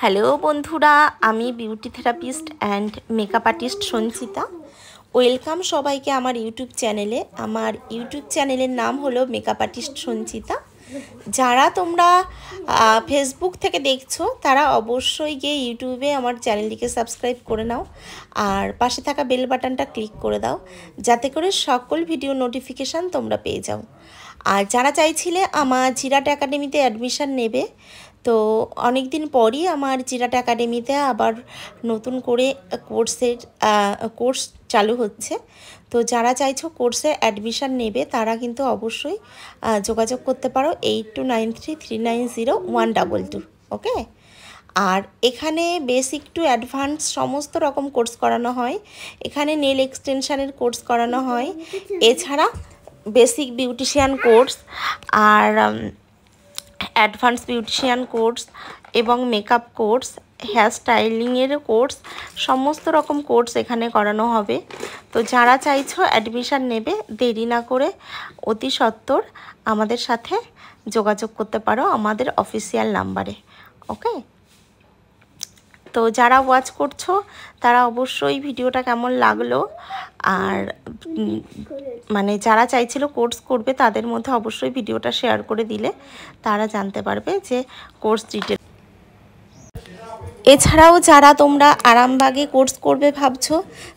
Hello বন্ধুরা, আমি beauty therapist and makeup artist Sanchita. Welcome সবাইকে আমার ইউটিউব চ্যানেলে। আমার ইউটিউব চ্যানেলের নাম হলো মেকআপ আর্টিস্ট সঞ্চিতা। যারা তোমরা ফেসবুক থেকে দেখছো তারা অবশ্যই গিয়ে ইউটিউবে আমার চ্যানেলটিকে সাবস্ক্রাইব করে নাও আর পাশে থাকা বেল বাটনটা ক্লিক করে দাও, যাতে করে সকল ভিডিও নোটিফিকেশান তোমরা পেয়ে যাও। আর যারা চাইছিলে আমার জিরাট একাডেমিতে অ্যাডমিশান নেবে, তো অনেক দিন পরই আমার জিরাট একাডেমিতে আবার নতুন করে কোর্স চালু হচ্ছে। তো যারা চাইছো কোর্সে অ্যাডমিশান নেবে তারা কিন্তু অবশ্যই যোগাযোগ করতে পারো 8293390122। ওকে। আর এখানে বেসিক টু অ্যাডভান্স সমস্ত রকম কোর্স করানো হয়। এখানে নেল এক্সটেনশানের কোর্স করানো হয়, এছাড়া বেসিক বিউটিশিয়ান কোর্স আর অ্যাডভান্স বিউটিশিয়ান কোর্স এবং মেকআপ কোর্স, হেয়ার স্টাইলিংয়ের কোর্স, সমস্ত রকম কোর্স এখানে করানো হবে। তো যারা চাইছো অ্যাডমিশান নেবে, দেরি না করে অতি সত্বর আমাদের সাথে যোগাযোগ করতে পারো আমাদের অফিসিয়াল নাম্বারে। ওকে। তো যারা ওয়াচ করছো তারা অবশ্যই ভিডিওটা কেমন লাগলো, আর মানে যারা চাইছিল কোর্স করবে তাদের মধ্যে অবশ্যই ভিডিওটা শেয়ার করে দিলে তারা জানতে পারবে যে কোর্স ডিটেল। এছাড়াও যারা তোমরা আরামবাগে কোর্স করবে ভাবছো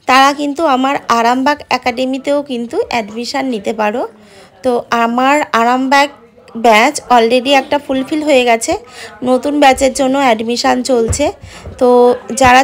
তারা কিন্তু আমার আরামবাগ একাডেমিতেও কিন্তু অ্যাডমিশান নিতে পারো। তো আমার আরামবাগ ব্যাচ অলরেডি একটা ফুলফিল হয়ে গেছে, নতুন ব্যাচের জন্য অ্যাডমিশান চলছে। তো যারা